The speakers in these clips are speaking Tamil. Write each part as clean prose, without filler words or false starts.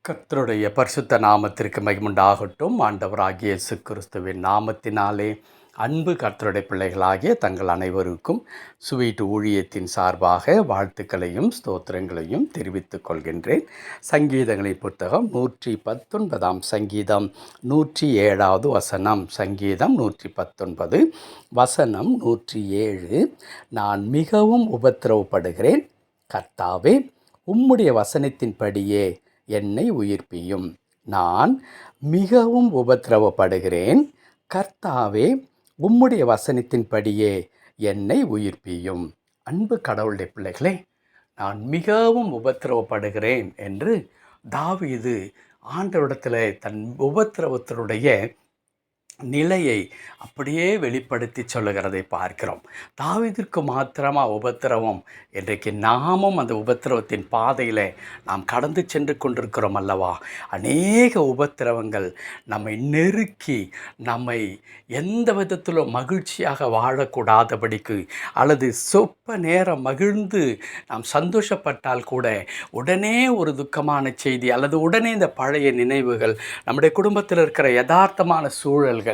கர்த்தருடைய பரிசுத்த நாமத்திற்கு மகிமுண்டாகட்டும். ஆண்டவராகிய இயேசு கிறிஸ்துவின் நாமத்தினாலே அன்பு கர்த்தருடைய பிள்ளைகளாகிய தங்கள் அனைவருக்கும் ஸ்வீட் ஊழியத்தின் சார்பாக வாழ்த்துக்களையும் ஸ்தோத்திரங்களையும் தெரிவித்துக் கொள்கின்றேன். சங்கீதங்களின் புத்தகம் 119 சங்கீதம் 107 வசனம். சங்கீதம் 119 வசனம் 107. நான் மிகவும் உபத்திரவப்படுகிறேன், கர்த்தாவே உம்முடைய வசனத்தின்படியே என்னை உயிர்ப்பியும். நான் மிகவும் உபத்திரவப்படுகிறேன், கர்த்தாவே உம்முடைய வசனத்தின்படியே என்னை உயிர்ப்பியும். அன்பு கடவுளுடைய பிள்ளைகளே, நான் மிகவும் உபத்திரவப்படுகிறேன் என்று தாவீது ஆண்டவரிடத்தில் தன் உபத்திரவத்தினுடைய நிலையை அப்படியே வெளிப்படுத்தி சொல்லுகிறதை பார்க்கிறோம். தாவீதிற்கு மாத்திரமா உபத்திரவம்? இன்றைக்கு நாமும் அந்த உபத்திரவத்தின் பாதையில் நாம் கடந்து சென்று கொண்டிருக்கிறோம் அல்லவா? அநேக உபத்திரவங்கள் நம்மை நெருக்கி நம்மை எந்த விதத்திலும் மகிழ்ச்சியாக வாழக்கூடாதபடிக்கு, அல்லது சொற்ப நேரம் மகிழ்ந்து நாம் சந்தோஷப்பட்டால் கூட உடனே ஒரு துக்கமான செய்தி, அல்லது உடனே இந்த பழைய நினைவுகள், நம்முடைய குடும்பத்தில் இருக்கிற யதார்த்தமான சூழல்கள்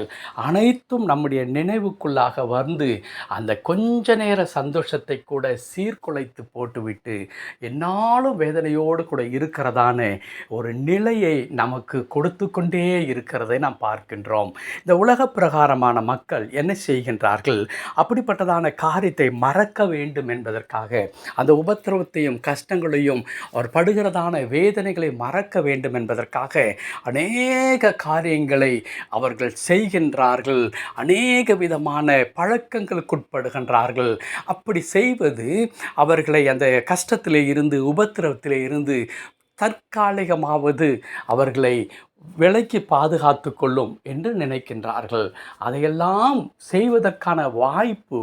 அனைத்தும் நம்முடைய நினைவுக்குள்ளாக வந்து அந்த கொஞ்ச நேர சந்தோஷத்தை கூட சீர்குலைத்து போட்டுவிட்டு என்னாலும் வேதனையோடு கூட இருக்கிறதான ஒரு நிலையை நமக்கு கொடுத்து கொண்டே இருக்கிறதை நாம் பார்க்கின்றோம். இந்த உலக பிரகாரமான மக்கள் என்ன செய்கின்றார்கள்? அப்படிப்பட்டதான காரியத்தை மறக்க வேண்டும் என்பதற்காக, அந்த உபத்திரவத்தையும் கஷ்டங்களையும் அவர் படுகிறதான வேதனைகளை மறக்க வேண்டும் என்பதற்காக அநேக காரியங்களை அவர்கள் செய்கின்றார்கள். அநேக விதமான பழக்கங்களுக்குட்படுகின்றார்கள். அப்படி செய்வது அவர்களை அந்த கஷ்டத்திலே இருந்து, உபத்திரவத்திலே இருந்து தற்காலிகமாவது அவர்களை விலைக்கு பாதுகாத்து கொள்ளும் என்று நினைக்கின்றார்கள். அதையெல்லாம் செய்வதற்கான வாய்ப்பு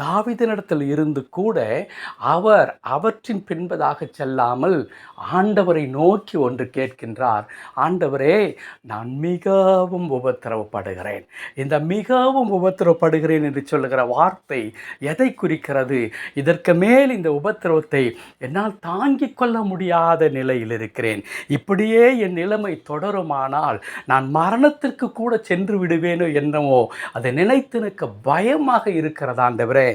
தாவீதினிடத்தில் இருந்து கூட அவர் அவற்றின் பின்பதாக செல்லாமல் ஆண்டவரை நோக்கி ஒன்று கேட்கின்றார். ஆண்டவரே, நான் மிகவும் உபத்திரவப்படுகிறேன். இந்த மிகவும் உபத்திரவப்படுகிறேன் என்று சொல்லுகிற வார்த்தை எதை குறிக்கிறது? இதற்கு மேல் இந்த உபத்திரவத்தை என்னால் தாங்கிக் கொள்ள முடியாத நிலையில் இருக்கிறேன். இப்படியே என் நிலைமை தொடரும், ஆனால் நான் மரணத்திற்கு கூட சென்று விடுவேனோ என்னவோ அதை நினைத்து எனக்கு பயமாக இருக்கிறதா ஆண்டவரே.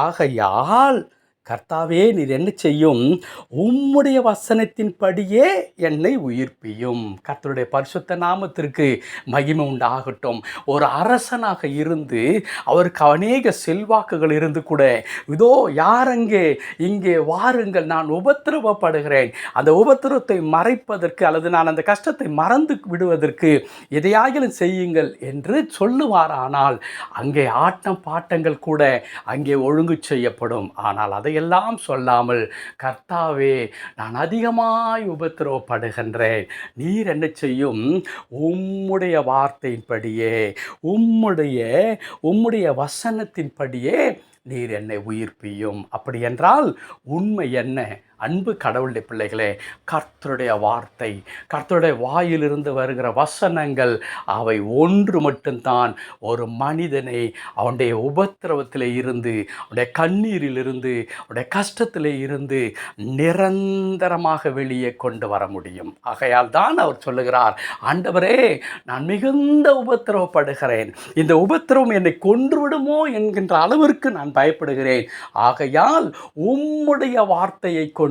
ஆகையால் கர்த்தாவே, நீர் என்ன செய்யும்? உம்முடைய வசனத்தின்படியே என்னை உயிர்ப்பியும். கர்த்தருடைய பரிசுத்த நாமத்திற்கு மகிமை உண்டாகட்டும். ஒரு அரசனாக இருந்து அவருக்கு அநேக செல்வாக்குகள் இருந்து கூட, இதோ யாரங்கே, இங்கே வாருங்கள், நான் உபத்திரவப்படுகிறேன், அந்த உபத்திரவத்தை மறைப்பதற்கு அல்லது நான் அந்த கஷ்டத்தை மறந்து விடுவதற்கு எதையாகிலும் செய்யுங்கள் என்று சொல்லுவாரானால் அங்கே ஆட்டம் பாட்டங்கள் கூட அங்கே ஒழுங்கு செய்யப்படும். ஆனால் அதை எல்லாம் சொல்லாமல், கர்த்தாவே, நான் அதிகமாய் உபத்திரவப்படுகின்றேன், நீர் என்ன செய்யும்? உம்முடைய வார்த்தையின்படியே, உம்முடைய வசனத்தின்படியே நீர் என்னை உயிர்ப்பியும். அப்படி என்றால் உண்மை என்ன? அன்பு கடவுளுடைய பிள்ளைகளே, கர்த்தருடைய வார்த்தை, கர்த்தருடைய வாயிலிருந்து வருகிற வசனங்கள், அவை ஒன்று மட்டும்தான் ஒரு மனிதனை அவனுடைய உபத்திரவத்தில் இருந்து, அவனுடைய கண்ணீரில் இருந்து, அவனுடைய கஷ்டத்தில் இருந்து நிரந்தரமாக வெளியே கொண்டு வர முடியும். ஆகையால் தான் அவர் சொல்லுகிறார், ஆண்டவரே, நான் மிகுந்த உபத்திரவப்படுகிறேன், இந்த உபத்திரவம் என்னை கொன்றுவிடுமோ என்கின்ற அளவிற்கு நான் பயப்படுகிறேன். ஆகையால் உம்முடைய வார்த்தையை கொண்டு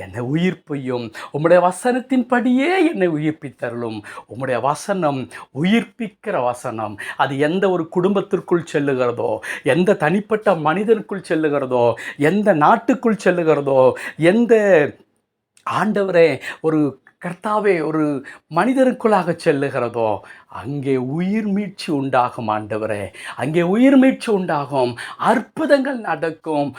என்னை உயிர்ப்பையும், உம்முடைய வசனத்தின்படியே என்னை உயிர்ப்பித்தருளும். உம்முடைய வசனம் உயிர்ப்பிக்கிற வசனம். அது எந்த ஒரு குடும்பத்திற்குள் செல்லுகிறதோ, எந்த தனிப்பட்ட மனிதனுக்குள் செல்லுகிறதோ, எந்த நாட்டுக்குள் செல்லுகிறதோ, எந்த ஆண்டவரே ஒரு கர்த்தாவே ஒரு மனிதருக்குள்ளாக செல்லுகிறதோ, அங்கே உயிர் மீட்சி உண்டாகும். ஆண்டவரே, அங்கே உயிர் மீட்சி உண்டாகும், அற்புதங்கள் நடக்கும்.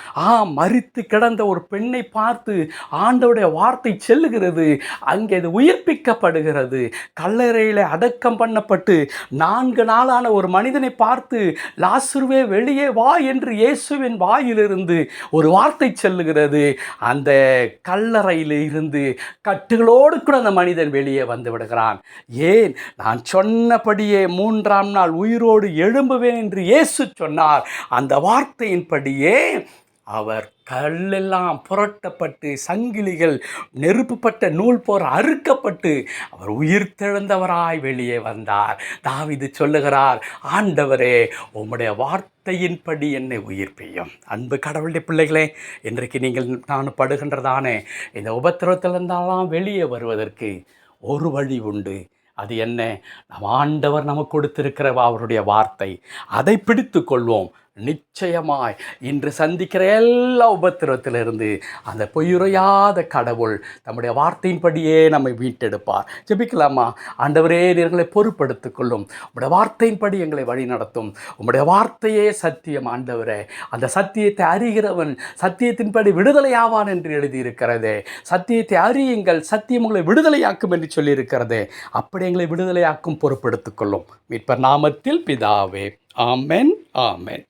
மரித்து கிடந்த ஒரு பெண்ணை பார்த்து ஆண்டவருடைய வார்த்தை செல்லுகிறது, அங்கே அது உயிர்ப்பிக்கப்படுகிறது. கல்லறையில் அடக்கம் பண்ணப்பட்டு 4 நாளான ஒரு மனிதனை பார்த்து, லாசருவே வெளியே வா என்று இயேசுவின் வாயிலிருந்து ஒரு வார்த்தை செல்லுகிறது. அந்த கல்லறையில் இருந்து கட்டுகளோடு கூட அந்த மனிதன் வெளியே வந்து விடுகிறான். ஏன்? நான் சொன்னபடியே 3ஆம் நாள் உயிரோடு எழும்புவேன் என்று இயேசு சொன்னார். அந்த வார்த்தையின்படியே அவர் கல்லெல்லாம் புரட்டப்பட்டு சங்கிலிகள் நெருப்புப்பட்ட நூல் போர் அறுக்கப்பட்டு அவர் உயிர்த்தெழுந்தவராய் வெளியே வந்தார். தாவீது சொல்லுகிறார், ஆண்டவரே உம்முடைய வார்த்தையின்படி என்னை உயிர்ப்பியும். அன்பு கடவுளுடைய பிள்ளைகளே, இன்றைக்கு நீங்கள் நான் படுகின்றதானே இந்த உபத்திரவத்திலிருந்தாலாம் வெளியே வருவதற்கு ஒரு வழி உண்டு. அது என்ன? நம் ஆண்டவர் நமக்கு கொடுத்திருக்கிற அவருடைய வார்த்தை, அதை பிடித்து கொள்வோம். நிச்சயமாய் இன்று சந்திக்கிற எல்லா உபத்திரத்திலிருந்து அந்த பொய்யுரையாத கடவுள் நம்முடைய வார்த்தையின்படியே நம்மை மீட்டெடுப்பார். ஜெபிக்கலாமா? ஆண்டவரே, எங்களை பொறுப்படுத்திக் கொள்ளும். உம்முடைய வார்த்தையின்படி எங்களை வழி நடத்தும். உம்முடைய வார்த்தையே சத்தியம். ஆண்டவரே, அந்த சத்தியத்தை அறிகிறவன் சத்தியத்தின்படி விடுதலையாவான் என்று எழுதியிருக்கிறதே. சத்தியத்தை அறியுங்கள், சத்தியம் உங்களை விடுதலையாக்கும் என்று சொல்லியிருக்கிறதே. அப்படி எங்களை விடுதலையாக்கும் பொறுப்படுத்திக் கொள்ளும். மீட்பர் நாமத்தில் பிதாவே. ஆமென், ஆமென்.